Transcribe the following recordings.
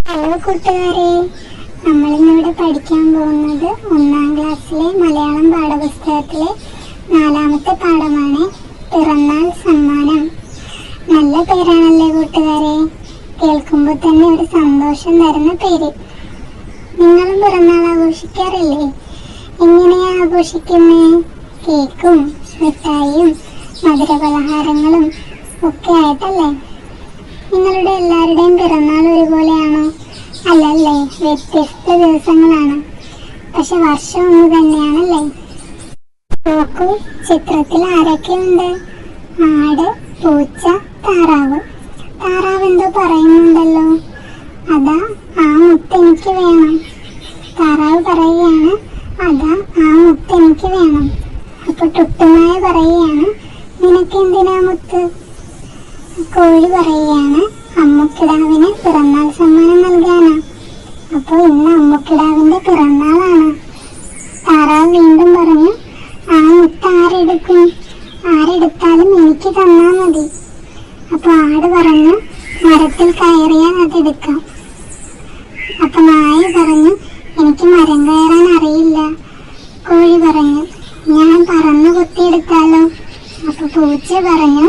Hello കൂട്ടുകാരെ, നമ്മളിന്നിവിടെ പഠിക്കാൻ പോകുന്നത് 1ാം ക്ലാസ്സിലെ മലയാളം പാഠപുസ്തകത്തിലെ 4ാമത്തെ പാഠമാണ് പിറന്നാൾ സമ്മാനം. നല്ല പേരാണല്ലേ കൂട്ടുകാരെ? കേൾക്കുമ്പോൾ തന്നെ ഒരു സന്തോഷം തരുന്ന പേര്. നിങ്ങളും പിറന്നാൾ ആഘോഷിക്കാറില്ലേ? എങ്ങനെയാ ആഘോഷിക്കുന്നേ? കേക്കും മിഠായിയും മധുരപലഹാരങ്ങളും ഒക്കെ ആയിട്ടല്ലേ? നിങ്ങളുടെ എല്ലാവരുടെയും പിറന്നാൾ ഒരുപോലെയാണോ? അല്ലല്ലേ, വ്യത്യസ്ത ദിവസങ്ങളാണ്. പക്ഷെ വർഷം ഒന്ന് തന്നെയാണല്ലേ? നോക്കൂ, ചിത്രത്തിൽ ആരൊക്കെയുണ്ട്? ആട്, പൂച്ച, താറാവ്. താറാവ് എന്തോ പറയുന്നുണ്ടല്ലോ. അതാ ആ മുത്ത് എനിക്ക് വേണം. താറാവ് പറയുകയാണ്, അതാ ആ മുത്ത് എനിക്ക് വേണം. അപ്പൊ ടുട്ടുമായ പറയുകയാണ്, നിനക്കെന്തിനാ മുത്ത്? കോഴി പറയുകയാണ്, അമ്മുക്കിടാവിന് പിറന്നാൾ സമ്മാനം നൽകാനാ. അപ്പൊ ഇന്ന് അമ്മുക്കിടാവിന്റെ പിറന്നാളാണ്. താറാവ് വീണ്ടും പറഞ്ഞു, ആ മുത്ത് ആരെടുക്കും? ആരെടുത്താലും എനിക്ക് തന്നാ മതി. അപ്പൊ ആട് പറഞ്ഞു, മരത്തിൽ കയറിയാൽ അതെടുക്കാം. അപ്പൊ നായ പറഞ്ഞു, എനിക്ക് മരം കയറാൻ അറിയില്ല. കോഴി പറഞ്ഞു, ഞാൻ പറന്നു കുത്തിയെടുത്താലോ? അപ്പൊ പൂച്ച പറഞ്ഞു,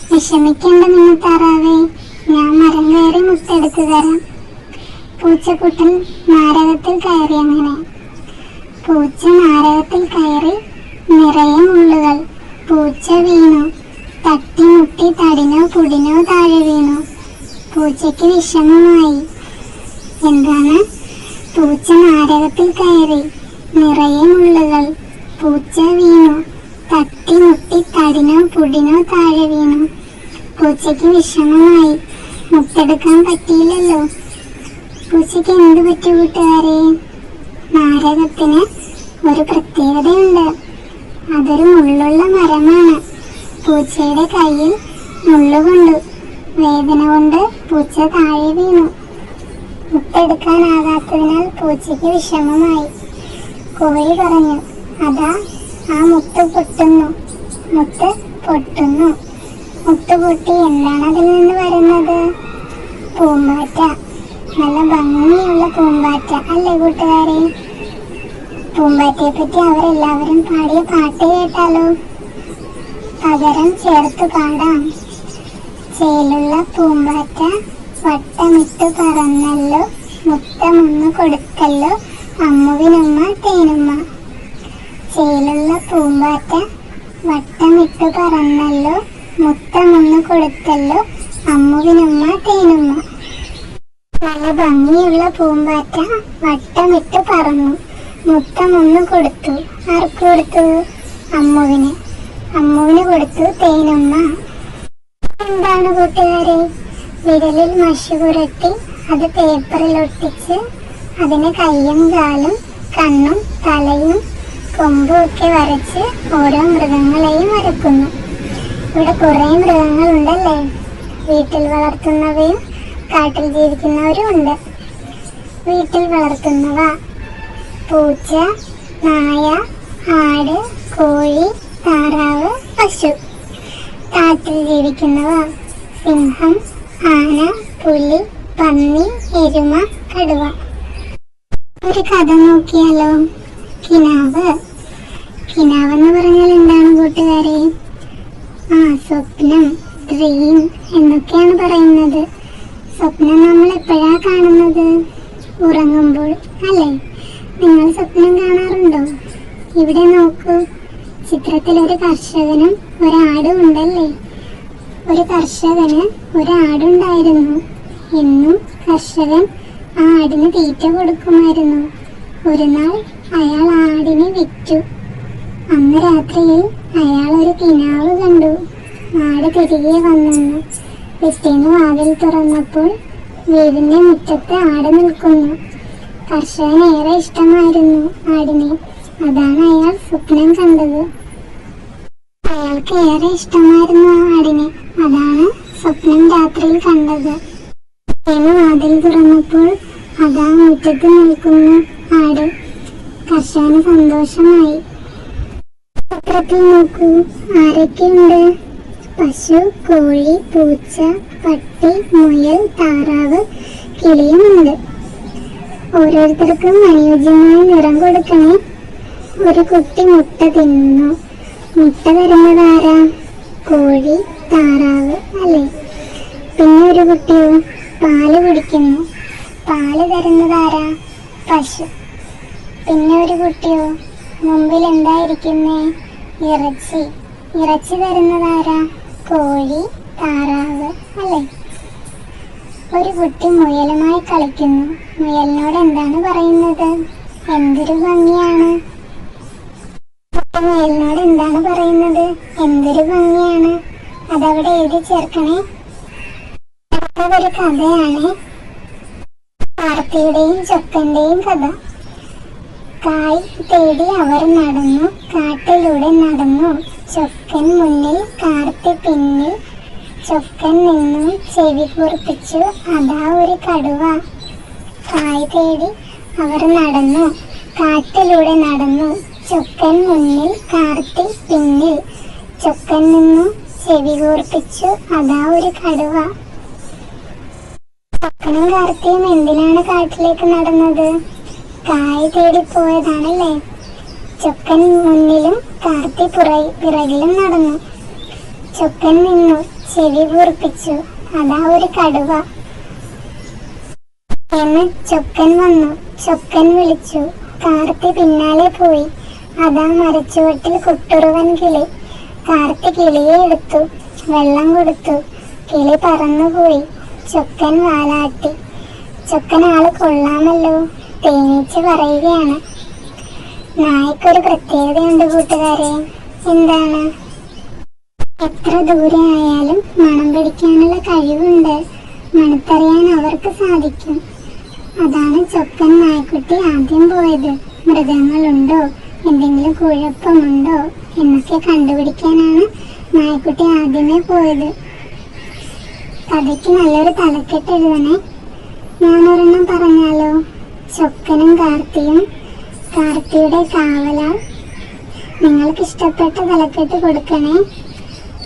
വിഷമിക്കേണ്ട നിങ്ങൾ താറാവേ, ഞാൻ മരം കയറി മുത്തെടുത്തു തരാം. പൂച്ചക്കുട്ടൻ നാരകത്തിൽ കയറി. അങ്ങനെ പൂച്ച നാരകത്തിൽ കയറി, നിറയെ മുള്ളുകൾ. പൂച്ച വീണു, തട്ടിമുട്ടി തടിനോ പുടിനോ താഴെ വീണു. പൂച്ചയ്ക്ക് വിഷമമായി. എന്താണ്? പൂച്ച നാരകത്തിൽ കയറി, നിറയെ മുള്ളുകൾ. പൂച്ച വീണു, തട്ടിമുട്ടി തടിനോ പുടിനോ താഴെ വീണു. പൂച്ചയ്ക്ക് വിഷമമായി. മുത്തെടുക്കാൻ പറ്റിയില്ലല്ലോ. പൂച്ചയ്ക്ക് എന്ത് പറ്റി കൂട്ടുകാരെ? നാരകത്തിന് ഒരു പ്രത്യേകതയുണ്ട്. അതൊരു മുള്ളുള്ള മരമാണ്. പൂച്ചയുടെ കയ്യിൽ മുള്ളുകൊണ്ടു. വേദന കൊണ്ട് പൂച്ച താഴെ വീണു. മുത്തെടുക്കാനാകാത്തതിനാൽ പൂച്ചയ്ക്ക് വിഷമമായി. കോഴി പറഞ്ഞു, അതാ ആ മുത്ത് പൊട്ടുന്നു. മുത്ത് പൊട്ടുന്നു. മുത്ത് പൊട്ടി. എന്താണ് അതിൽ നിന്ന് വരുന്നത്? പൂമ്പാറ്റ. നല്ല ഭംഗിയുള്ള പൂമ്പാറ്റ അല്ലേ കൂട്ടുകാരെ? പൂമ്പാറ്റയെ പറ്റി അവരെല്ലാവരും പാടിയ പാട്ട് കേട്ടാലോ? പകരം ചേർത്ത് പാടാം. ചേലുള്ള പൂമ്പാറ്റ വട്ടമിട്ടു പറന്നല്ലോ, മുത്തമൊന്നു കൊടുത്തല്ലോ അമ്മുവിനുമ്മ തേനുമ്മ. ചേലുള്ള പൂമ്പാറ്റ വട്ടമിട്ടു പറന്നല്ലോ, മുത്തമൊന്നു കൊടുത്തല്ലോ അമ്മുവിനുമ്മ തേനുമ്മ. നല്ല ഭംഗിയുള്ള പൂമ്പാറ്റ വട്ടമിട്ട് പറന്നു, മുത്തമൊന്നു കൊടുത്തു. ആർക്ക് കൊടുത്തു? അമ്മുവിന്. അമ്മുവിന് കൊടുത്തു തേനുമ്മ. എന്താണ് കൂട്ടുകാരെ? വിരലിൽ മഷി പുരട്ടി അത് പേപ്പറിൽ ഒട്ടിച്ച് അതിന് കയ്യും കാലും കണ്ണും തലയും കൊമ്പും ഒക്കെ വരച്ച് ഓരോ മൃഗങ്ങളെയും വരക്കുന്നു. ഇവിടെ കുറെ മൃഗങ്ങളുണ്ടല്ലേ? വീട്ടിൽ വളർത്തുന്നവയും കാട്ടിൽ ജീവിക്കുന്നവരും ഉണ്ട്. വീട്ടിൽ വളർത്തുന്നവ പൂച്ച, നായ, ആട്, കോഴി, താറാവ്, പശു. കാട്ടിൽ ജീവിക്കുന്നവ സിംഹം, ആന, പുലി, പന്നി, എരുമ, കടുവ. ഒരു കഥ നോക്കിയാലോ? കിനാവ്. കിനാവെന്ന് പറഞ്ഞാൽ എന്താണ് കൂട്ടുകാരെ? സ്വപ്നം, ഡ്രീം എന്നൊക്കെയാണ് പറയുന്നത്. സ്വപ്നം നമ്മൾ എപ്പോഴാ കാണുന്നത്? ഉറങ്ങുമ്പോൾ അല്ലേ? നിങ്ങൾ സ്വപ്നം കാണാറുണ്ടോ? ഇവിടെ നോക്കൂ, ചിത്രത്തിൽ ഒരു കർഷകനും ഒരാടും ഉണ്ടല്ലേ? ഒരു കർഷകന് ഒരാടുണ്ടായിരുന്നു. എന്നും കർഷകൻ ആ ആടിന് തീറ്റ കൊടുക്കുമായിരുന്നു. ഒരു നാൾ അയാൾ ആടിനെ വിറ്റു. അന്ന് രാത്രിയിൽ അയാൾ ഒരു കിനാവ് കണ്ടു. ആട് തിരികെ വന്നെന്ന്. പിറ്റേന്ന് വാതിൽ തുറന്നപ്പോൾ വീടിന്റെ മുറ്റത്ത് ആട് നിൽക്കുന്നു. കർഷകന് ഏറെ ഇഷ്ടമായിരുന്നു ആടിനെ. അതാണ് അയാൾ സ്വപ്നം കണ്ടത്. അയാൾക്ക് ഏറെ ഇഷ്ടമായിരുന്നു ആ ആടിനെ. അതാണ് സ്വപ്നം രാത്രിയിൽ കണ്ടത്. പിറ്റേന്ന് വാതിൽ തുറന്നപ്പോൾ അതാ മുറ്റത്ത് നിൽക്കുന്നു ആട്. കർഷകന് സന്തോഷമായി. ചിത്രത്തിൽ നോക്കൂ, ആരൊക്കെയുണ്ട്? പശു, കോഴി, പൂച്ച, പട്ടി, മുയൽ, താറാവ് കിളിയുമുണ്ട്. ഓരോരുത്തർക്കും അനുയോജ്യമായ നിറം കൊടുക്കണേ. ഒരു കുട്ടി മുട്ട തിന്നുന്നു. മുട്ട തരുന്നതാരാ? കോഴി, താറാവ് അല്ലേ? പിന്നെ ഒരു കുട്ടിയോ പാല് കുടിക്കുന്നു. പാല് തരുന്നതാരാ? പശു. പിന്നെ ഒരു കുട്ടിയോ മുമ്പിൽ എന്തായിരിക്കുന്നേ? ഇറച്ചി. ഇറച്ചി തരുന്നതാരാ? കോഴി, താറാവ് അല്ലേ? ഒരു കുട്ടി മുയലുമായി കളിക്കുന്നു. മുയലിനോട് എന്താണ് പറയുന്നത്? എന്തൊരു ഭംഗിയാണ്. മുയലിനോട് എന്താണ് പറയുന്നത്? എന്തൊരു ഭംഗിയാണ്. അതവിടെ എഴുതി ചേർക്കണേ. അതൊരു കഥയാണ്. കാർത്തിയുടെയും ചൊക്കന്റെയും കഥ. കായ് തേടി അവർ നടന്നു. കാട്ടിലൂടെ നടന്നു. ചൊക്കൻ മുന്നിൽ, കാർത്തി പിന്നിൽ. ചൊക്കൻ നിന്നു ചെവി കൂർപ്പിച്ചു. അതാ ഒരു കടുവ. കായ് തേടി അവർ നടന്നു. കാട്ടിലൂടെ നടന്നു. ചൊക്കൻ മുന്നിൽ, കാർത്തി പിന്നിൽ. ചൊക്കൻ നിന്നു ചെവി കൂർപ്പിച്ചു. അതാ ഒരു കടുവ. ചൊക്കനും കാർത്തിയും എന്തിനാണ് കാട്ടിലേക്ക് നടന്നത്? കായ് തേടി പോയതാണല്ലേ. ചൊക്കൻ മുന്നിലും കാർത്തി പിറകിലും നടന്നു. ചൊക്കൻ നിന്നു ചെവി കൂർപ്പിച്ചു. അതാ ഒരു കടുവ. എന്ന് ചൊക്കൻ വന്നു. ചൊക്കൻ വിളിച്ചു. കാർത്തി പിന്നാലെ പോയി. അതാ മരച്ചുവട്ടിൽ കുട്ടുറുവൻ കിളി. കാർത്തി കിളിയെ എടുത്തു. വെള്ളം കൊടുത്തു. കിളി പറന്നുപോയി. ചൊക്കൻ വാലാട്ടി. ചൊക്കൻ ആള് കൊള്ളാമല്ലോ. തേനീച്ച പറയുകയാണ്. നായ്ക്കൊരു പ്രത്യേകതയുണ്ട് കൂട്ടുകാരെ. എന്താണ്? എത്ര ദൂരെ ആയാലും മണം പിടിക്കാനുള്ള കഴിവുണ്ട്. മണത്തറിയാൻ അവർക്ക് സാധിക്കും. അതാണ് ചൊക്കൻ നായ്ക്കുട്ടി ആദ്യം പോയത്. മൃഗങ്ങളുണ്ടോ, എന്തെങ്കിലും കുഴപ്പമുണ്ടോ എന്നൊക്കെ കണ്ടുപിടിക്കാനാണ് നായ്ക്കുട്ടി ആദ്യമേ പോയത്. കഥയ്ക്ക് നല്ലൊരു തലക്കെട്ട് എഴുതണേ. ഞാനൊരെണ്ണം പറഞ്ഞാലോ? ചൊക്കനും കാർത്തിയും, കാർത്തിയുടെ കാവലാൾ. നിങ്ങൾക്ക് ഇഷ്ടപ്പെട്ട തലക്കെട്ട് കൊടുക്കണേ.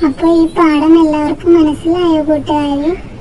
അപ്പോൾ ഈ പാഠം എല്ലാവർക്കും മനസ്സിലായോ കൂട്ടുകാരെ?